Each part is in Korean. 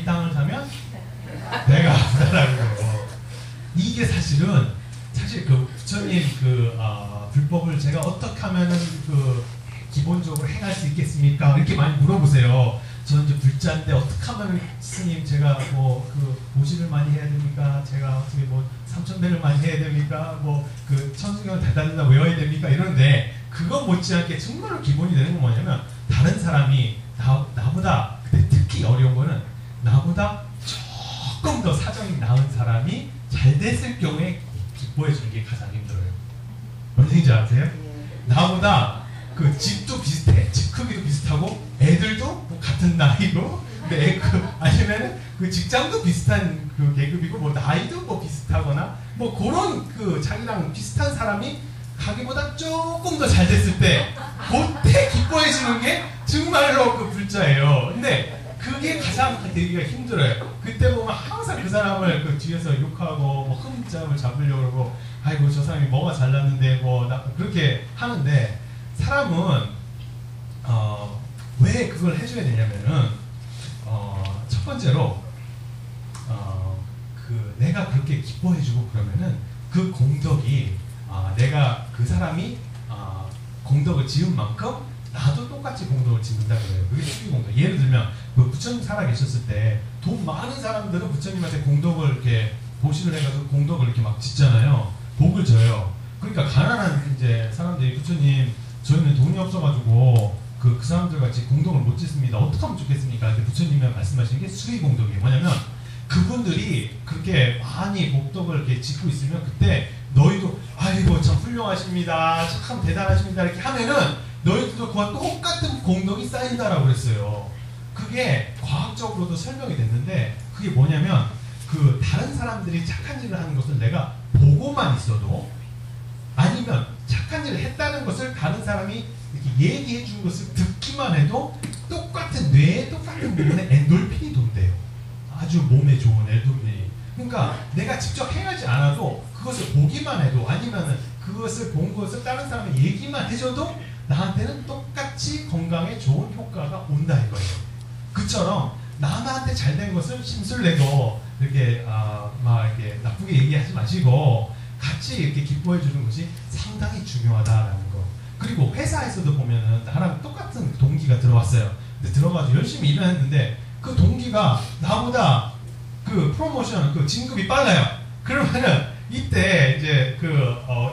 이 땅을 사면 배가 아프다라는 거예요. 이게 사실 그 부처님 불법을 제가 어떻게 하면은 기본적으로 행할 수 있겠습니까? 이렇게 많이 물어보세요. 저는 이제 불자인데 어떻게 하면 스님 제가 보시를 많이 해야 됩니까? 제가 어떻게 3,000배를 많이 해야 됩니까? 천수경을 달달달달 외워야 됩니까? 이러는데 그거 못지않게 정말로 기본이 되는 건 뭐냐면 다른 사람이 나보다 특히 어려운 거는 나보다 조금 더 사정이 나은 사람이 잘 됐을 경우에 기뻐해 주는 게 가장 힘들어요. 뭔 얘기인지 아세요? 나보다 집도 비슷해. 집 크기도 비슷하고 애들도 같은 나이로 근데 아니면 직장도 비슷한 계급이고 나이도 비슷하거나 그런 자기랑 비슷한 사람이 자기보다 조금 더 잘 됐을 때 그때 기뻐해 주는 게 정말로 불자예요. 근데 그게 가장 되기가 힘들어요. 그때 보면 항상 그 사람을 뒤에서 욕하고 흠잡을 잡으려고 그러고 아이고 저 사람이 뭐가 잘났는데 그렇게 하는데 사람은 왜 그걸 해줘야 되냐면은 첫 번째로 내가 그렇게 기뻐해주고 그러면은 그 공덕이 내가 그 사람이 공덕을 지은 만큼 나도 똑같이 공덕을 짓는다 그래요. 그게 수기 공덕. 예를 들면 부처님 살아 계셨을 때 돈 많은 사람들은 부처님한테 공덕을 이렇게 보시를 해가지고 공덕을 이렇게 막 짓잖아요. 복을 줘요. 그러니까 가난한 이제 사람들이 부처님 저희는 돈이 없어가지고 그 사람들 같이 공덕을 못 짓습니다. 어떻게 하면 좋겠습니까? 근데 부처님이 말씀하시는 게 수의 공덕이에요. 뭐냐면 그분들이 그렇게 많이 복덕을 이렇게 짓고 있으면 그때 너희도 아이고 참 훌륭하십니다. 참 대단하십니다. 이렇게 하면은 너희들도 그와 똑같은 공덕이 쌓인다라고 그랬어요. 그게 과학적으로도 설명이 됐는데 그게 뭐냐면 다른 사람들이 착한 일을 하는 것을 내가 보고만 있어도 아니면 착한 일을 했다는 것을 다른 사람이 이렇게 얘기해 준 것을 듣기만 해도 똑같은 뇌에 똑같은 부분에 엔돌핀이 돈대요. 아주 몸에 좋은 엔돌핀이. 그러니까 내가 직접 행하지 않아도 그것을 보기만 해도 아니면 그것을 본 것을 다른 사람이 얘기만 해줘도 나한테는 똑같이 건강에 좋은 효과가 온다 이거예요. 그처럼 남한테 잘된 것을 심술내고 이렇게 막 이렇게 나쁘게 얘기하지 마시고 같이 이렇게 기뻐해 주는 것이 상당히 중요하다라는 거. 그리고 회사에서도 보면은 나랑 똑같은 동기가 들어왔어요. 근데 들어가서 열심히 일을 했는데 그 동기가 나보다 프로모션 진급이 빨라요. 그러면은 이때 이제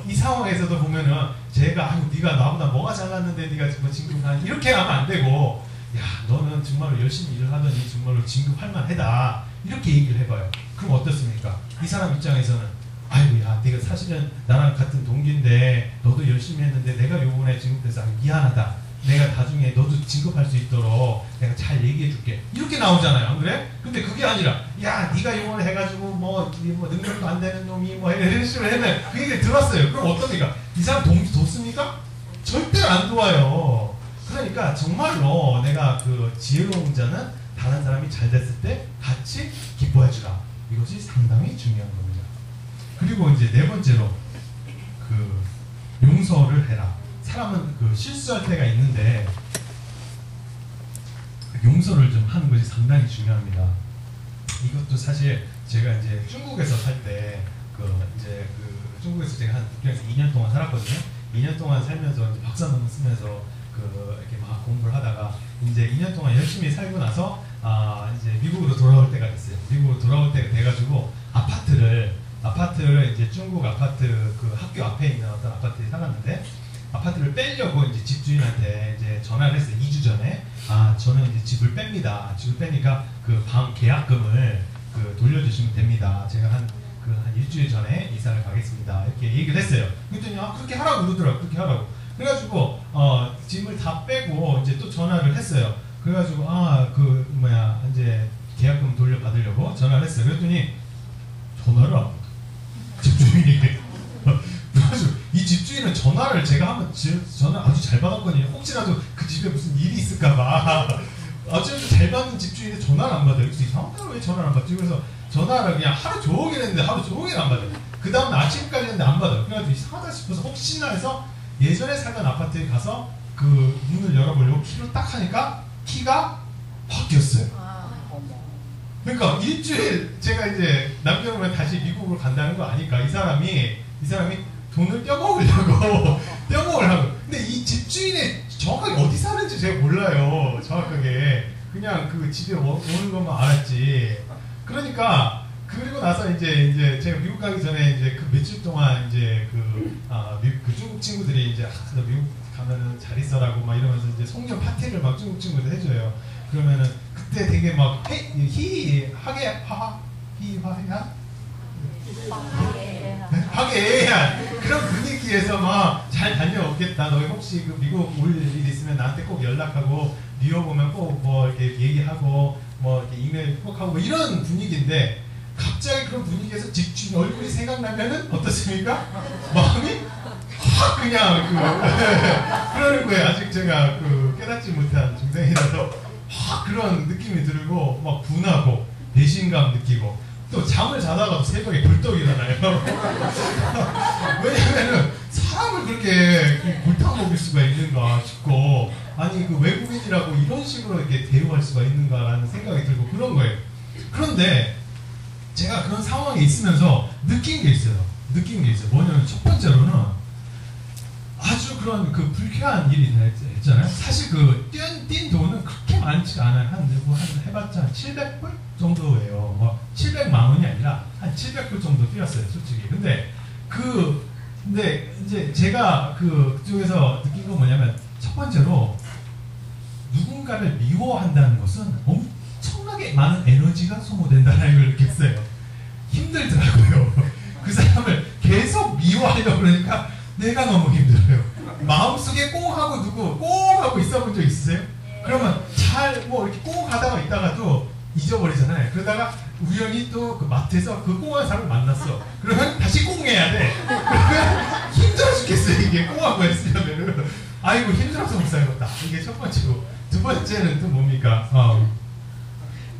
이 상황에서도 보면은 제가 네가 나보다 뭐가 잘났는데 네가 진급하니 이렇게 하면 안 되고 야 너는 정말로 열심히 일을 하더니 정말로 진급할 만하다 이렇게 얘기를 해봐요. 그럼 어떻습니까? 이 사람 입장에서는 아이고 야 네가 사실은 나랑 같은 동기인데 너도 열심히 했는데 내가 요번에 진급해서 미안하다. 내가 나중에 너도 진급할 수 있도록 내가 잘 얘기해 줄게. 이렇게 나오잖아요. 안 그래? 근데 그게 아니라 야 네가 요번에 해가지고 능력도 안 되는 놈이 이런 식으로 하면 그 얘기를 들었어요. 그럼 어떻습니까? 이 사람 동기 뒀습니까? 절대 안 도와요. 그러니까 정말로 내가 지혜로운 자는 다른 사람이 잘 됐을 때 같이 기뻐해 주라. 이것이 상당히 중요한 겁니다. 그리고 이제 네 번째로 용서를 해라. 사람은 실수할 때가 있는데 용서를 좀 하는 것이 상당히 중요합니다. 이것도 사실 제가 이제 중국에서 살 때 중국에서 제가 한 북경에서 2년 동안 살았거든요. 2년 동안 살면서 이제 박사 논문 쓰면서 이렇게 막 공부를 하다가 이제 2년 동안 열심히 살고 나서 이제 미국으로 돌아올 때가 됐어요. 미국으로 돌아올 때가 돼가지고 아파트를 이제 중국 아파트 학교 앞에 있는 어떤 아파트에 살았는데 아파트를 빼려고 이제 집주인한테 이제 전화를 했어요. 2주 전에 저는 이제 집을 뺍니다. 집을 빼니까 방 계약금을 돌려주시면 됩니다. 제가 한 일주일 전에 이사를 가겠습니다. 이렇게 얘기를 했어요. 그랬더니 그렇게 하라고 그러더라고요. 그렇게 하라고. 그래가지고 짐을 다 빼고 이제 또 전화를 했어요. 그래가지고 이제 계약금 돌려받으려고 전화를 했어요. 그랬더니 전화를 안 받아. 집주인이 그래가지고 이 집주인은 전화를 제가 한번 전화 아주 잘 받았거든요. 혹시라도 그 집에 무슨 일이 있을까봐 어쨌든 잘 받는 집주인이 전화를 안 받아요. 그래서 이상하다 왜 전화를 안 받지? 그래서 전화를 그냥 하루 종일 했는데 하루 종일 안 받아요. 그 다음 아침까지 했는데 안 받아요. 그래가지고 이상하다 싶어서 혹시나 해서 예전에 살던 아파트에 가서 문을 열어보려고 키로 딱 하니까 키가 바뀌었어요. 그러니까 일주일 제가 이제 남편이랑 다시 미국으로 간다는 거 아니까 이 사람이 돈을 떼먹으려고 떼먹으려고. 근데 이 집주인이 정확하게 어디 사는지 제가 몰라요. 정확하게 그냥 그 집에 오는 것만 알았지. 그러니까 그리고 나서 이제 제가 미국 가기 전에 이제 그 며칠 동안 이제 그 중국 친구들이 이제 너 미국 가면은 잘 있어라고 막 이러면서 이제 송년 파티를 막 중국 친구들 해줘요. 그러면은 그때 되게 막 화기애애한 그런 분위기에서 막 잘 다녀오겠다. 너희 혹시 그 미국 올 일 있으면 나한테 꼭 연락하고 뉴욕 오면 꼭 뭐 이렇게 얘기하고 뭐 이렇게 이메일 꼭 하고 뭐 이런 분위기인데 갑자기 그런 분위기에서 집주인 얼굴이 생각나면은 어떻습니까? 마음이 확 그냥 그러는 거예요. 아직 제가 깨닫지 못한 중생이라서 확 그런 느낌이 들고 막 분하고 배신감 느끼고 또 잠을 자다가도 새벽에 벌떡 일어나요. 왜냐면은 사람을 그렇게 골탕 먹일 수가 있는가 싶고 아니 그 외국인이라고 이런 식으로 이렇게 대우할 수가 있는가라는 생각이 들고 그런 거예요. 그런데 제가 그런 상황에 있으면서 느낀 게 있어요. 뭐냐면 첫 번째로는 아주 그런 그 불쾌한 일이 있잖아요. 사실 뛴 돈은 그렇게 많지가 않아요. 한 해봤자 한 700불 정도예요. 뭐 700만 원이 아니라 한 700불 정도 뛰었어요, 솔직히. 근데 이제 제가 그쪽에서 느낀 건 뭐냐면 첫 번째로 누군가를 미워한다는 것은 엄청나게 많은 에너지가 소모된다는 걸 느꼈어요. 힘들더라고요. 그 사람을 계속 미워하려고 그러니까 내가 너무 힘들어요. 마음속에 꽁 하고 있어 본 적 있으세요? 그러면 뭐 이렇게 꽁 하다가 있다가도 잊어버리잖아요. 그러다가 우연히 또 그 마트에서 그 꽁한 사람을 만났어. 그러면 다시 꽁해야 돼. 그러면 힘들어 죽겠어요. 이게 꽁하고 했으려면. 아이고 힘들어서 못 살겠다. 이게 첫 번째고. 두 번째는 또 뭡니까?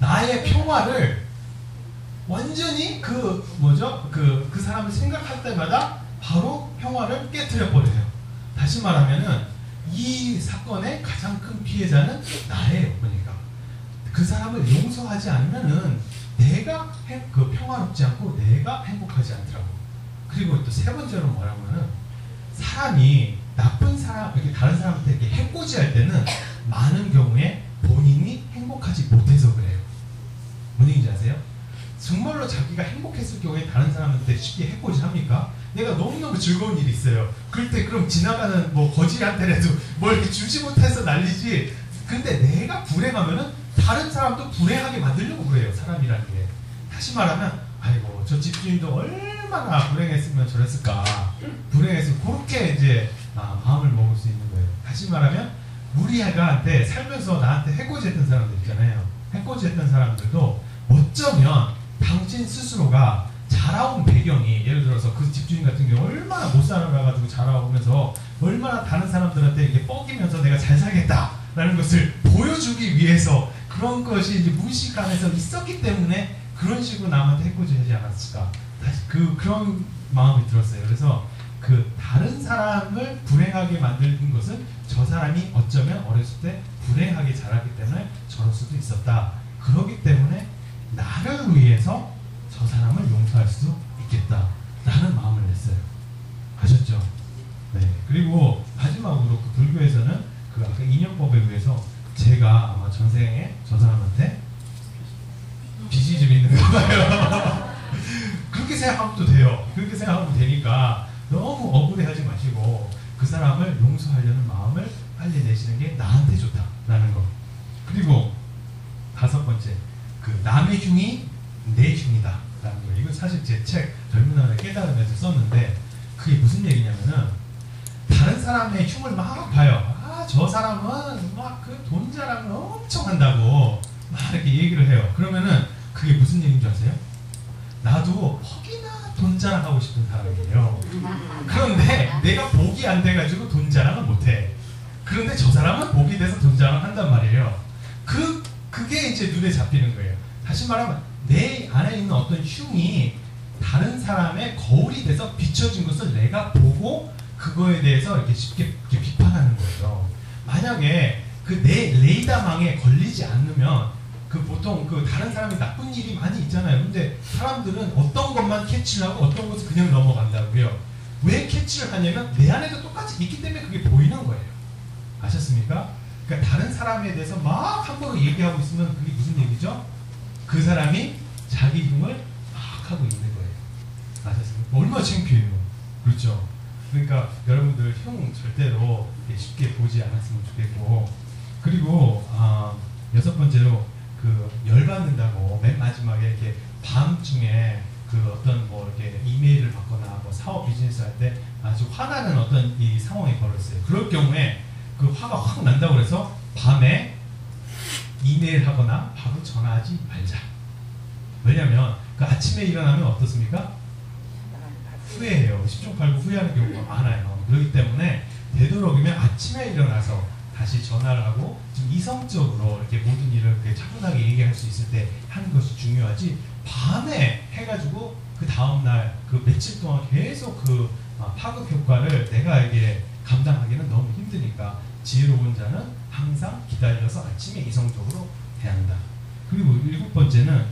나의 평화를 완전히 그 사람을 생각할 때마다 바로 평화를 깨트려 버려요. 다시 말하면은 이 사건의 가장 큰 피해자는 나예요. 그러니까 그 사람을 용서하지 않으면은 내가 평화롭지 않고 내가 행복하지 않더라고. 그리고 또 세 번째로 뭐라고는 사람이 나쁜 사람 이렇게 다른 사람한테 이렇게 해코지할 때는 많은 경우에 본인이 행복하지 못해서 그래요. 뭔 얘기인지 아세요? 정말로 자기가 행복했을 경우에 다른 사람한테 쉽게 해코지 합니까? 내가 너무너무 즐거운 일이 있어요. 그럴 때 그럼 지나가는 뭐 거지한테라도 뭘 이렇게 주지 못해서 난리지. 근데 내가 불행하면은 다른 사람도 불행하게 만들려고 그래요. 사람이라는 게. 다시 말하면 아이고 저 집주인도 얼마나 불행했으면 저랬을까. 불행했으면 그렇게 이제 마음을 먹을 수 있는 거예요. 다시 말하면 우리 애가한테 살면서 나한테 해코지했던 사람들 있잖아요. 해코지했던 사람들도 어쩌면 당신 스스로가 자라온 배경이 예를 들어서 그 집주인 같은 경우 얼마나 못 살아가지고 자라오면서 얼마나 다른 사람들한테 이렇게 뻐기면서 내가 잘 살겠다라는 것을 보여주기 위해서 그런 것이 이제 무의식 안에서 있었기 때문에 그런 식으로 남한테 해코지하지 않았을까. 다시 그런 마음이 들었어요. 그래서 다른 사람을 불행하게 만드는 것은 저 사람이 어쩌면 어렸을 때 불행하게 자랐기 때문에 저럴 수도 있었다. 그렇기 때문에 나를 위해서 저 사람을 용서할 수 있겠다라는 마음을 냈어요. 아셨죠? 네. 그리고 마지막으로 불교에서는 아까 인연법에 의해서 제가 아마 전생에 저 사람한테 빚이 좀 있는가 봐요. 그렇게 생각하면 또 돼요. 그렇게 생각하면 되니까 너무 억울해하지 마시고 그 사람을 용서하려는 마음을 빨리 내시는 게 나한테 좋다라는 거. 그리고 다섯 번째, 남의 흉이 내 흉이다 라는 거예요. 이건 사실 제 책 젊은 날의 깨달음에서 썼는데 그게 무슨 얘기냐면은 다른 사람의 흉을 막 봐요. 저 사람은 막 돈 자랑을 엄청 한다고 막 이렇게 얘기를 해요. 그러면은 그게 무슨 얘기인 줄 아세요? 나도 혹이나 돈 자랑하고 싶은 사람이에요. 그런데 내가 복이 안 돼가지고 돈 자랑을 못해. 그런데 저 사람은 복이 돼서 돈 자랑을 한단 말이에요. 그게 이제 눈에 잡히는 거예요. 다시 말하면 내 안에 있는 어떤 흉이 다른 사람의 거울이 돼서 비춰진 것을 내가 보고 그거에 대해서 이렇게 쉽게 비판하는 거예요. 만약에 내 레이더망에 걸리지 않으면 그 보통 그 다른 사람이 나쁜 일이 많이 있잖아요. 근데 사람들은 어떤 것만 캐치를 하고 어떤 것을 그냥 넘어간다고요. 왜 캐치를 하냐면 내 안에도 똑같이 있기 때문에 그게 보이는 거예요. 아셨습니까? 그러니까 다른 사람에 대해서 막 함부로 얘기하고 있으면 그게 무슨 얘기죠? 그 사람이 자기 흉을 막 하고 있는 거예요. 아셨습니까? 얼마나 창피해요. 그렇죠? 그러니까 여러분들 흉 절대로 쉽게 보지 않았으면 좋겠고, 그리고 여섯 번째로 그 열받는다고 맨 마지막에 이렇게 밤중에 그 어떤 뭐 이렇게 이메일을 받거나 뭐 사업 비즈니스 할 때 아주 화나는 어떤 이 상황이 벌어졌어요. 그럴 경우에 그 화가 확 난다고 그래서 밤에 이메일 하거나 바로 전화하지 말자. 왜냐면 그 아침에 일어나면 어떻습니까? 후회해요. 10중 8구 후회하는 경우가 많아요. 그렇기 때문에 되도록이면 아침에 일어나서 다시 전화를 하고 좀 이성적으로 이렇게 모든 일을 이렇게 차분하게 얘기할 수 있을 때 하는 것이 중요하지, 밤에 해가지고 그 다음날 그 며칠 동안 계속 그 파급 효과를 내가 이게 감당하기는 너무 힘드니까 지혜로운 자는 항상 기다려서 아침에 이성적으로 해야 한다. 그리고 일곱 번째는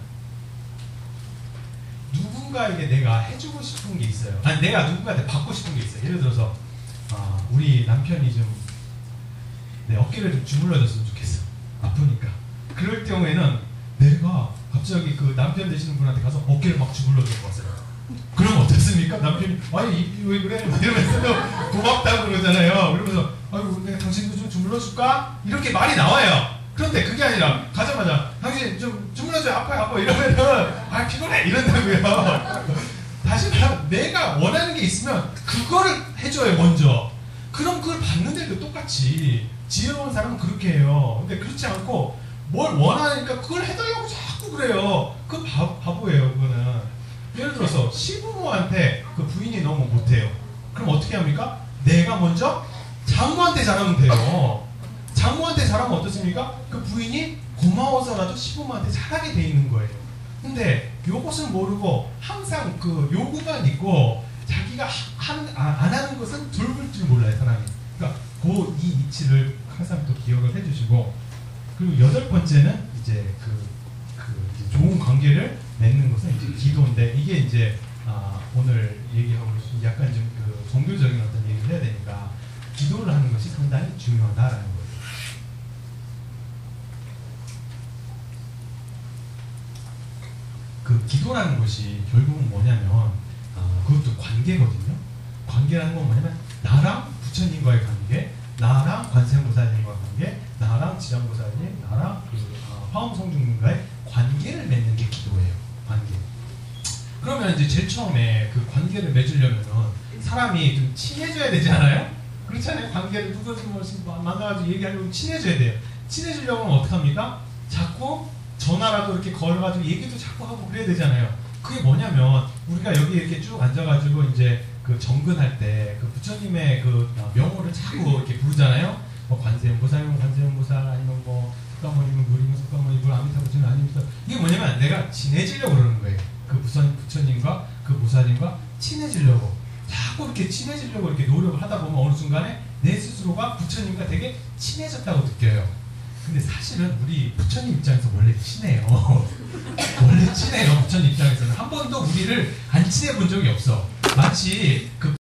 누군가에게 내가 해주고 싶은 게 있어요. 아니 내가 누군가한테 받고 싶은 게 있어요. 예를 들어서 우리 남편이 좀 내 어깨를 좀 주물러줬으면 좋겠어. 아프니까. 그럴 경우에는 내가 갑자기 그 남편 되시는 분한테 가서 어깨를 막 주물러줄 것 같아요. 그럼 어떻습니까? 남편이 아니 왜 그래? 이러면서 고맙다고 그러잖아요. 그러면서 아이고 내가 당신도 좀 주물러줄까? 이렇게 말이 나와요. 그런데 그게 아니라 가자마자 당신 좀 주물러줘요. 아파 이러면은 피곤해 이런다고요. 다시 말하면 내가 원하는 게 있으면 그거를 해줘요 먼저. 그럼 그걸 받는데도 똑같이 지혜로운 사람은 그렇게 해요. 근데 그렇지 않고 뭘 원하니까 그걸 해달라고 자꾸 그래요. 그 바보예요. 그거는. 예를 들어서 시부모한테 그 부인이 너무 못해요. 그럼 어떻게 합니까? 내가 먼저 장모한테 잘하면 돼요. 장모한테 잘하면 어떻습니까? 그 부인이 고마워서라도 시부모한테 잘하게 돼 있는 거예요. 근데 요것을 모르고 항상 그 요구만 있고 자기가 안 하는 것은 돌볼 줄 몰라요, 사람이. 그러니까 이 이치를 항상 또 기억을 해주시고, 그리고 여덟 번째는 이제 이제 좋은 관계를 맺는 것은 이제 기도인데, 이게 이제 오늘 얘기하고 약간 좀 그 종교적인 어떤 얘기를 해야 되니까 기도를 하는 것이 상당히 중요하다라는 거예요. 그 기도라는 것이 결국은 뭐냐면 그것도 관계거든요. 관계라는 건 뭐냐면 나랑 부처님과의 관계, 나랑 관세음보살님과의 관계, 나랑 지장보살님, 나랑 화엄성중님과의 관계를 맺는 게 기도예요. 관계. 그러면 이제 제일 처음에 그 관계를 맺으려면은 사람이 좀 친해져야 되잖아요. 그렇잖아요. 관계를 누구를 만나가지고 얘기하려면 친해져야 돼요. 친해지려면 어떡합니까? 자꾸 전화라도 이렇게 걸어가지고 얘기도 자꾸 하고 그래야 되잖아요. 그게 뭐냐면 우리가 여기 이렇게 쭉 앉아가지고 이제 그 정근할 때 그 부처님의 그 명호를 자꾸 이렇게 부르잖아요. 뭐 관세음보살이면 관세음보살, 아니면 뭐 석가모니면 물이면 석가모니, 물 아미타불치면 아미타. 이게 뭐냐면 내가 친해지려고 그러는 거예요. 그 부처님과 그 보살님과 친해지려고 자꾸 이렇게 친해지려고 이렇게 노력을 하다 보면 어느 순간에 내 스스로가 부처님과 되게 친해졌다고 느껴요. 근데 사실은 우리 부처님 입장에서 원래 친해요. 원래 친해요. 부처님 입장에서는 한 번도 우리를 안 친해 본 적이 없어. 마치 그